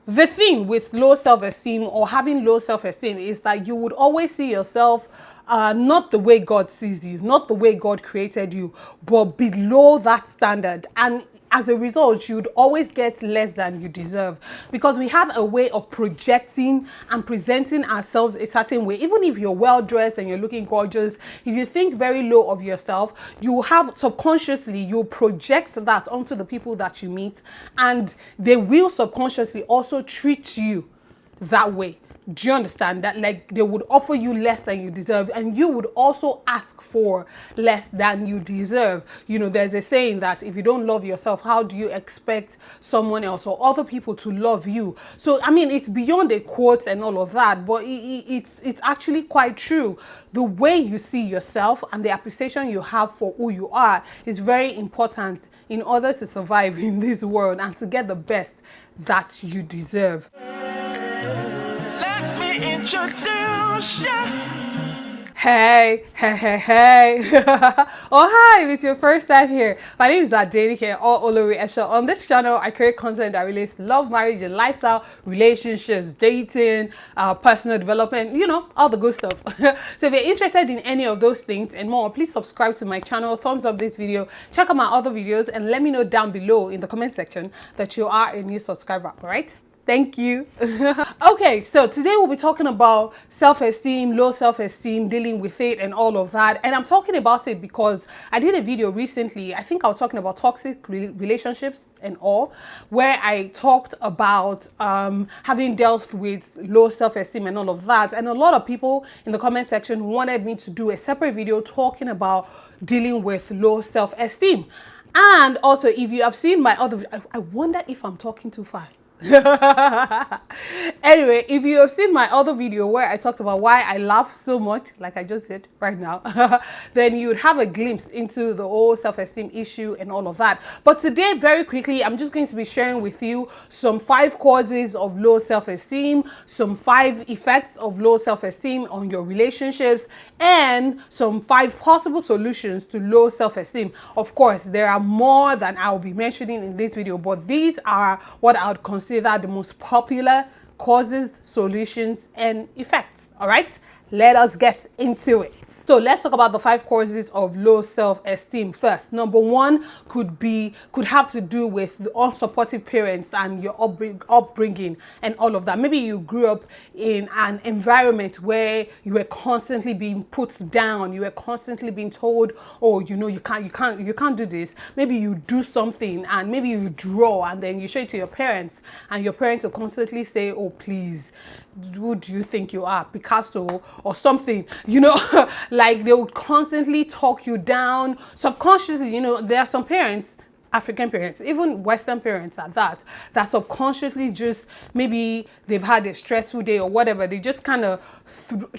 The thing with low self-esteem or having low self-esteem is that you would always see yourself not the way God sees you, not the way God created you, but below that standard. And as a result, you'd always get less than you deserve, because we have a way of projecting and presenting ourselves a certain way. Even if you're well dressed and you're looking gorgeous, if you think very low of yourself, you have subconsciously, you project that onto the people that you meet, and they will subconsciously also treat you that way. Do you understand that? Like, they would offer you less than you deserve, and you would also ask for less than you deserve. You know, there's a saying that if you don't love yourself, how do you expect someone else or other people to love you? So, I mean, it's beyond a quote and all of that, but it's actually quite true. The way you see yourself and the appreciation you have for who you are is very important in order to survive in this world and to get the best that you deserve. Introduce you. Hey. Oh, hi, if it's your first time here. My name is Adenike or Olori Esho. On this channel, I create content that relates to love, marriage, and lifestyle, relationships, dating, personal development, you know, all the good stuff. So if you're interested in any of those things and more, please subscribe to my channel, thumbs up this video, check out my other videos, and let me know down below in the comment section that you are a new subscriber, all right? Thank you. Okay, so today we'll be talking about self-esteem, low self-esteem, dealing with it and all of that. And I'm talking about it because I did a video recently. I think I was talking about toxic relationships and all, where I talked about having dealt with low self-esteem and all of that. And a lot of people in the comment section wanted me to do a separate video talking about dealing with low self-esteem. And also, if you have seen my other, I wonder if I'm talking too fast. Anyway, if you have seen my other video where I talked about why I laugh so much, like I just did right now, then you would have a glimpse into the whole self-esteem issue and all of that. But today, very quickly, I'm just going to be sharing with you some 5 causes of low self-esteem, some 5 effects of low self-esteem on your relationships, and some 5 possible solutions to low self-esteem. Of course, there are more than I'll be mentioning in this video, but these are what I would consider the most popular causes, solutions, and effects. All right, let us get into it. So let's talk about the 5 causes of low self-esteem first. Number 1 could have to do with the unsupportive parents and your upbringing and all of that. Maybe you grew up in an environment where you were constantly being put down. You were constantly being told, oh, you know, you can't do this. Maybe you do something and maybe you draw and then you show it to your parents, and your parents will constantly say, oh, please, who do you think you are, Picasso or something, you know? Like, they would constantly talk you down subconsciously. You know, there are some parents, African parents, even Western parents at that subconsciously just, maybe they've had a stressful day or whatever, they just kind of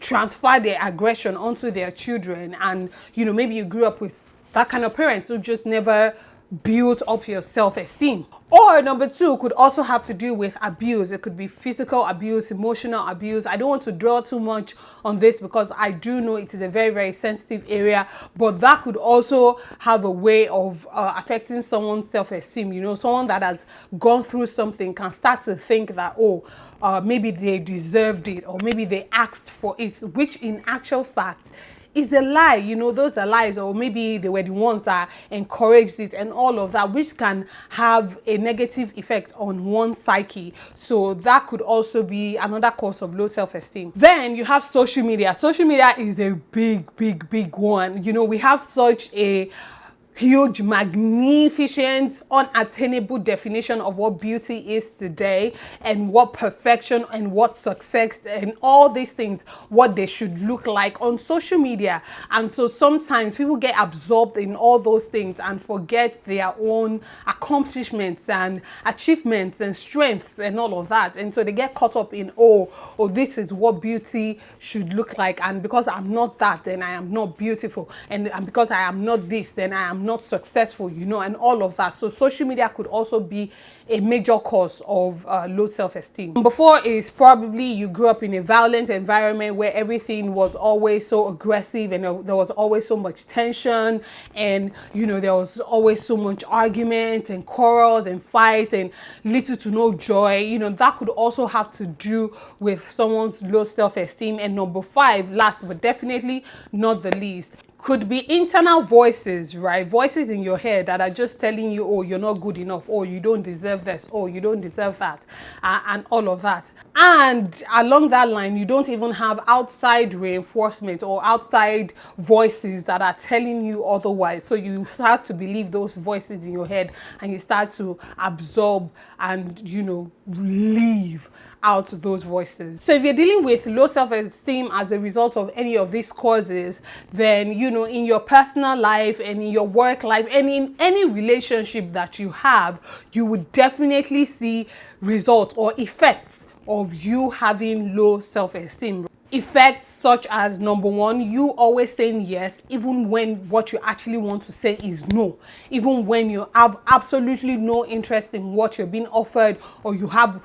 transfer their aggression onto their children. And, you know, maybe you grew up with that kind of parents who just never build up your self-esteem. Or number 2 could also have to do with abuse. It could be physical abuse, emotional abuse. I don't want to dwell too much on this because I do know it is a very, very sensitive area, but that could also have a way of affecting someone's self-esteem. You know, someone that has gone through something can start to think that, oh, maybe they deserved it, or maybe they asked for it, which in actual fact is a lie. You know, those are lies, or maybe they were the ones that encouraged it and all of that, which can have a negative effect on one's psyche. So that could also be another cause of low self-esteem. Then you have social media. Social media is a big one. You know, we have such a huge, magnificent, unattainable definition of what beauty is today, and what perfection and what success and all these things, what they should look like on social media. And so sometimes people get absorbed in all those things and forget their own accomplishments and achievements and strengths and all of that. And so they get caught up in, oh, this is what beauty should look like, and because I'm not that, then I am not beautiful, and because I am not this, then I am not successful, you know, and all of that. So social media could also be a major cause of low self-esteem. Number 4 is probably you grew up in a violent environment where everything was always so aggressive and there was always so much tension, and you know, there was always so much argument and quarrels and fights and little to no joy. You know, that could also have to do with someone's low self-esteem. And number 5, last but definitely not the least, could be internal voices, right? Voices in your head that are just telling you, oh, you're not good enough, or you don't deserve this, or you don't deserve that, and all of that. And along that line, you don't even have outside reinforcement or outside voices that are telling you otherwise. So you start to believe those voices in your head, and you start to absorb and, you know, leave out those voices. So if you're dealing with low self-esteem as a result of any of these causes, then, you know, in your personal life and in your work life and in any relationship that you have, you would definitely see results or effects of you having low self-esteem. Effects such as, number 1, you always saying yes even when what you actually want to say is no, even when you have absolutely no interest in what you're being offered, or you have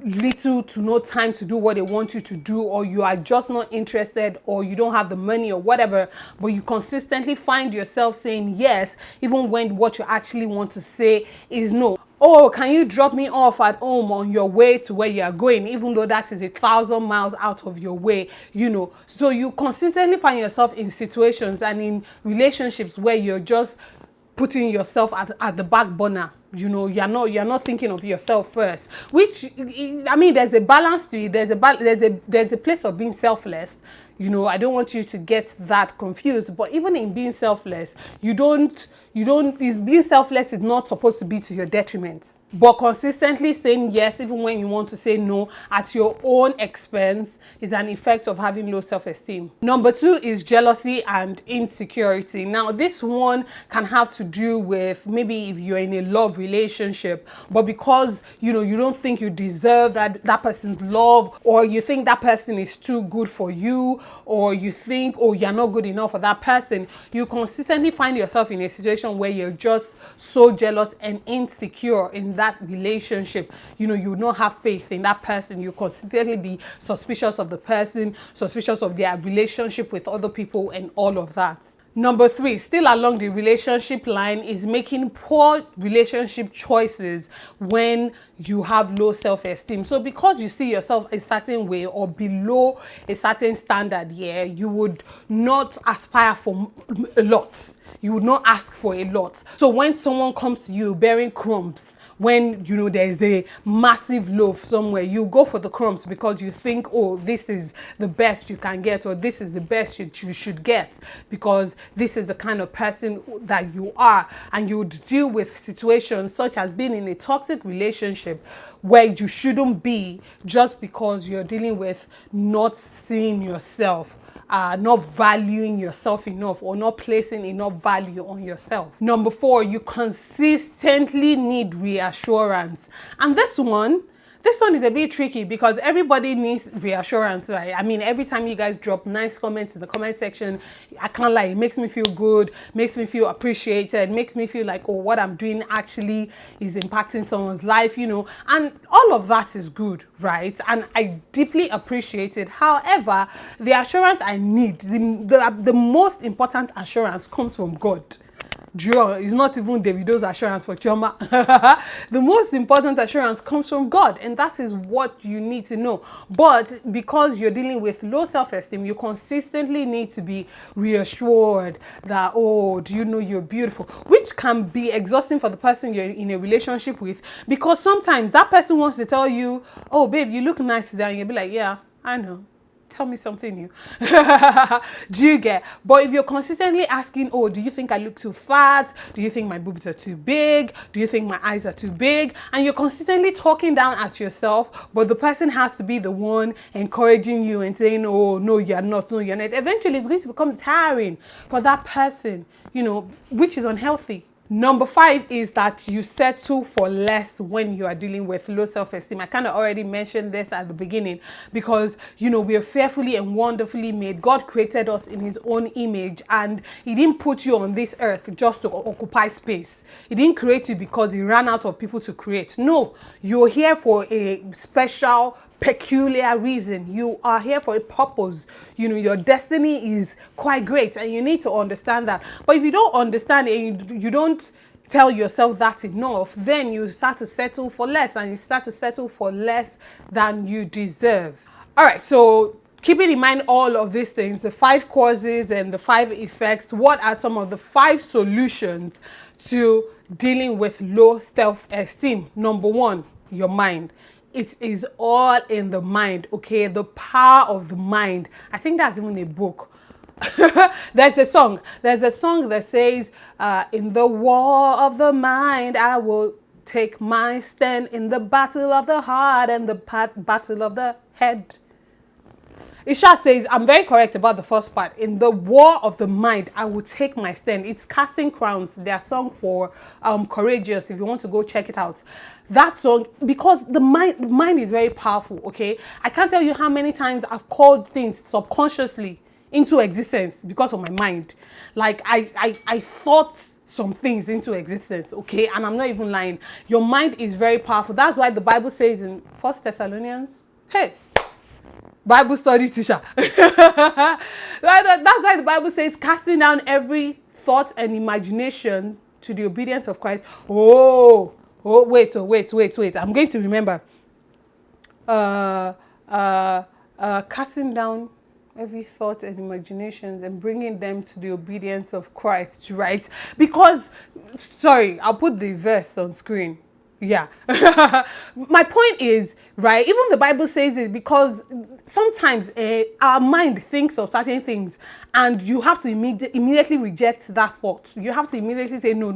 little to no time to do what they want you to do, or you are just not interested, or you don't have the money or whatever, but you consistently find yourself saying yes even when what you actually want to say is no. Oh, can you drop me off at home on your way to where you are going, even though that is 1,000 miles out of your way, you know? So you consistently find yourself in situations and in relationships where you're just putting yourself at the back burner. You know, you're not thinking of yourself first, which, I mean, there's a balance to it. There's a place of being selfless. You know, I don't want you to get that confused, but even in being selfless, being selfless is not supposed to be to your detriment. But consistently saying yes even when you want to say no at your own expense is an effect of having low self-esteem. Number 2 is jealousy and insecurity. Now, this one can have to do with maybe if you're in a love relationship, but because, you know, you don't think you deserve that person's love, or you think that person is too good for you, or you think, oh, you're not good enough for that person, you consistently find yourself in a situation where you're just so jealous and insecure in that relationship. You know, you don't have faith in that person. You consistently be suspicious of the person, suspicious of their relationship with other people and all of that. Number 3, still along the relationship line, is making poor relationship choices when you have low self-esteem. So because you see yourself a certain way or below a certain standard, yeah, you would not aspire for a lot. You would not ask for a lot. So when someone comes to you bearing crumbs, when, you know, there's a massive loaf somewhere, you go for the crumbs because you think, oh, this is the best you can get, or this is the best you should get, because this is the kind of person that you are. And you would deal with situations such as being in a toxic relationship where you shouldn't be, just because you're dealing with not seeing yourself, not valuing yourself enough, or not placing enough value on yourself. Number 4, you consistently need reassurance. And this one is a bit tricky because everybody needs reassurance, right? I mean, every time you guys drop nice comments in the comment section, I can't lie, it makes me feel good, makes me feel appreciated, makes me feel like, oh, what I'm doing actually is impacting someone's life, you know, and all of that is good, right? And I deeply appreciate it. However, the assurance I need, the most important assurance comes from God. It's not even Davido's assurance for Chioma. The most important assurance comes from God, and that is what you need to know. But because you're dealing with low self-esteem, you consistently need to be reassured that, oh, do you know you're beautiful? Which can be exhausting for the person you're in a relationship with, because sometimes that person wants to tell you, oh, babe, you look nice today, and you'll be like, yeah, I know. Tell me something new. Do you get? But if you're consistently asking, oh, do you think I look too fat? Do you think my boobs are too big? Do you think my eyes are too big? And you're consistently talking down at yourself, but the person has to be the one encouraging you and saying, oh, no, you're not, no, you're not. Eventually, it's going to become tiring for that person, you know, which is unhealthy. Number 5 is that you settle for less when you are dealing with low self-esteem. I kind of already mentioned this at the beginning because, we are fearfully and wonderfully made. God created us in his own image, and he didn't put you on this earth just to occupy space. He didn't create you because he ran out of people to create. No, you're here for a special, peculiar reason. You are here for a purpose. Your destiny is quite great, and you need to understand that. But if you don't understand it and you don't tell yourself that enough, then you start to settle for less, and you start to settle for less than you deserve. All right, so keeping in mind all of these things, the 5 causes and the 5 effects, what are some of the 5 solutions to dealing with low self-esteem? Number 1, your mind. It is all in the mind, okay? The power of the mind. I think that's even a book. There's a song that says, in the war of the mind, I will take my stand, in the battle of the heart and the battle of the head. Isha says, I'm very correct about the first part. In the war of the mind, I will take my stand. It's Casting Crowns, their song for Courageous, if you want to go check it out. That song, because the mind is very powerful, okay? I can't tell you how many times I've called things subconsciously into existence because of my mind. Like, I thought some things into existence, okay? And I'm not even lying. Your mind is very powerful. That's why the Bible says in 1 Thessalonians, hey, Bible study teacher. That's why the Bible says, casting down every thought and imagination to the obedience of Christ. Wait. I'm going to remember. Casting down every thought and imaginations and bringing them to the obedience of Christ, right? Because, sorry, I'll put the verse on screen. Yeah. My point is, right, even the Bible says it because sometimes our mind thinks of certain things and you have to immediately reject that thought. You have to immediately say, no,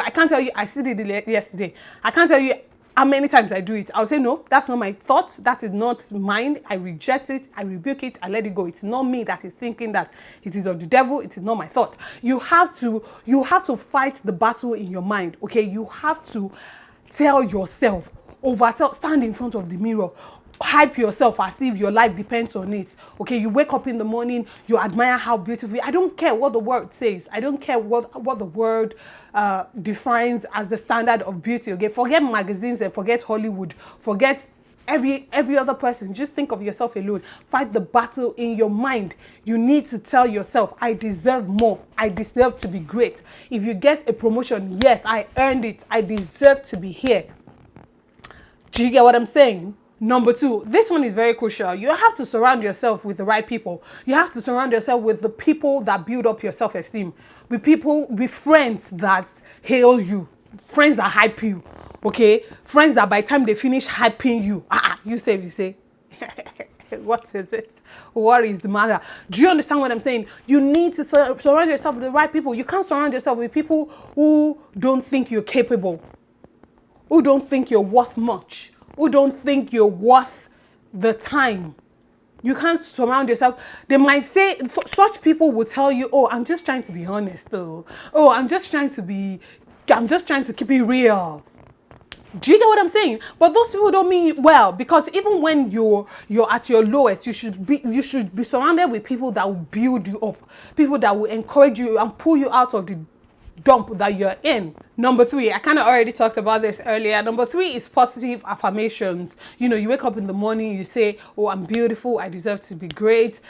I can't tell you, I did it yesterday. I can't tell you how many times I do it. I'll say, no, that's not my thought. That is not mine. I reject it. I rebuke it. I let it go. It's not me that is thinking that. It is of the devil. It is not my thought. You have to fight the battle in your mind. Okay. You have to tell yourself, stand in front of the mirror, hype yourself as if your life depends on it. Okay. You wake up in the morning, you admire how beautiful. I don't care what the word says. I don't care what the word defines as the standard of beauty. Okay, forget magazines and forget Hollywood, forget every other person. Just think of yourself alone. Fight the battle in your mind. You need to tell yourself, I deserve more. I deserve to be great. If you get a promotion, yes, I earned it. I deserve to be here. Do you get what I'm saying? Number 2, this one is very crucial. You have to surround yourself with the right people. You have to surround yourself with the people that build up your self-esteem. With friends that hail you. Friends that hype you. Okay? Friends that by the time they finish hyping you, you say, what is it? What is the matter? Do you understand what I'm saying? You need to surround yourself with the right people. You can't surround yourself with people who don't think you're capable, who don't think you're worth much, who don't think you're worth the time. You can't surround yourself. They might say, such people will tell you, oh, I'm just trying to be honest. Oh, I'm just trying to keep it real. Do you get what I'm saying? But those people don't mean well, because even when you're at your lowest, you should be surrounded with people that will build you up, people that will encourage you and pull you out of the dump that you're in. Number 3, I kind of already talked about this earlier. Number 3 is positive affirmations. You wake up in the morning, you say, oh, I'm beautiful, I deserve to be great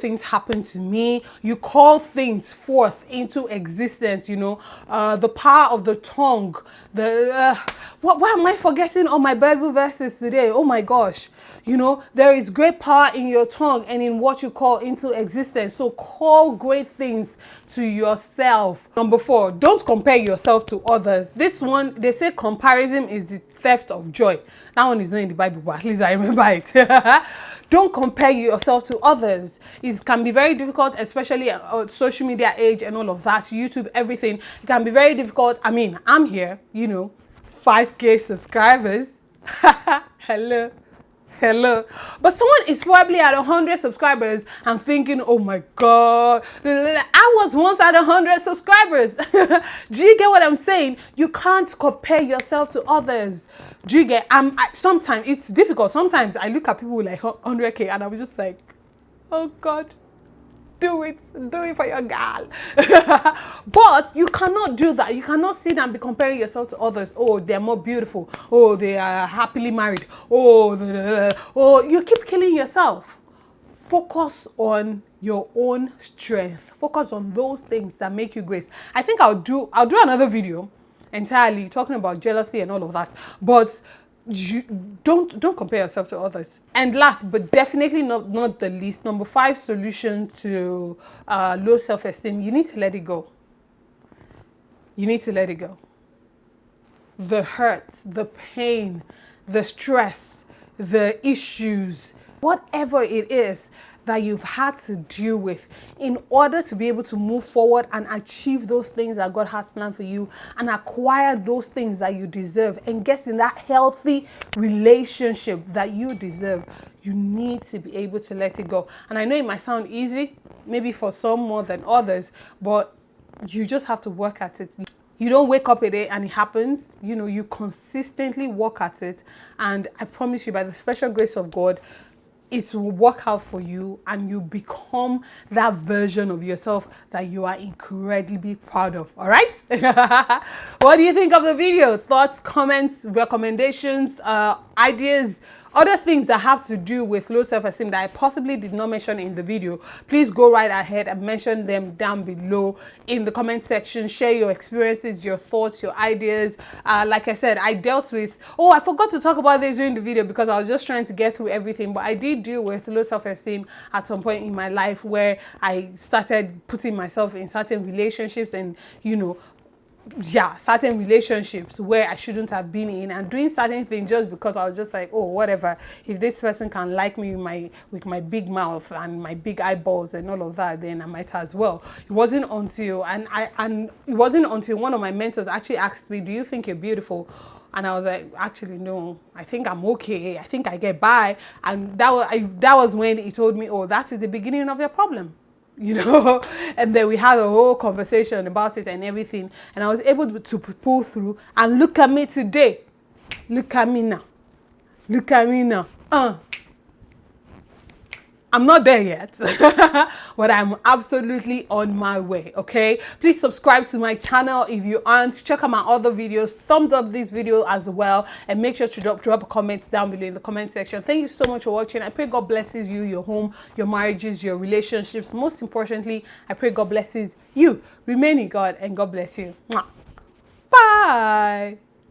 things happen to me. You call things forth into existence. The power of the tongue. Why am I forgetting all my Bible verses today? Oh my gosh. There is great power in your tongue and in what you call into existence. So call great things to yourself. Number 4, don't compare yourself to others. This one, they say comparison is the theft of joy. That one is not in the Bible, but at least I remember it. Don't compare yourself to others. It can be very difficult, especially at social media age and all of that, YouTube, everything. It can be very difficult. I mean, I'm here, 5K subscribers. Hello. Hello. But someone is probably at 100 subscribers and thinking, oh my God, I was once at 100 subscribers. Do you get what I'm saying? You can't compare yourself to others. Do you get, sometimes it's difficult. Sometimes I look at people with like 100K and I was just like, oh God. Do it for your girl. But you cannot do that. You cannot sit and be comparing yourself to others. Oh, they're more beautiful. Oh, they are happily married. Oh, you keep killing yourself. Focus on your own strength. Focus on those things that make you great. I think I'll do another video entirely talking about jealousy and all of that. But you don't compare yourself to others. And last but definitely not the least, number 5 solution to low self-esteem: you need to let it go. You need to let it go. The hurts, the pain, the stress, the issues, whatever it is that you've had to deal with in order to be able to move forward and achieve those things that God has planned for you and acquire those things that you deserve and get in that healthy relationship that you deserve. You need to be able to let it go. And I know it might sound easy, maybe for some more than others, but you just have to work at it. You don't wake up a day and it happens. You know, you consistently work at it. And I promise you, by the special grace of God, it will work out for you and you become that version of yourself that you are incredibly proud of. All right? What do you think of the video? Thoughts, comments, recommendations, ideas, other things that have to do with low self-esteem that I possibly did not mention in the video? Please go right ahead and mention them down below in the comment section. Share your experiences, your thoughts, your ideas. Like I said, I dealt with, I forgot to talk about this during the video because I was just trying to get through everything, but I did deal with low self-esteem at some point in my life where I started putting myself in certain relationships and, certain relationships where I shouldn't have been in, and doing certain things just because I was just like, oh, whatever, if this person can like me with my big mouth and my big eyeballs and all of that, then I might as well. It wasn't until one of my mentors actually asked me, do you think you're beautiful? And I was like, actually, no, I think I'm okay. I think I get by. And that was when he told me, oh, that is the beginning of your problem. And then we had a whole conversation about it and everything, and I was able to pull through. And look at me today. Look at me now. I'm not there yet, but I'm absolutely on my way, okay? Please subscribe to my channel if you aren't. Check out my other videos. Thumbs up this video as well, and make sure to drop a comment down below in the comment section. Thank you so much for watching. I pray God blesses you, your home, your marriages, your relationships. Most importantly, I pray God blesses you. Remain in God, and God bless you. Mwah. Bye.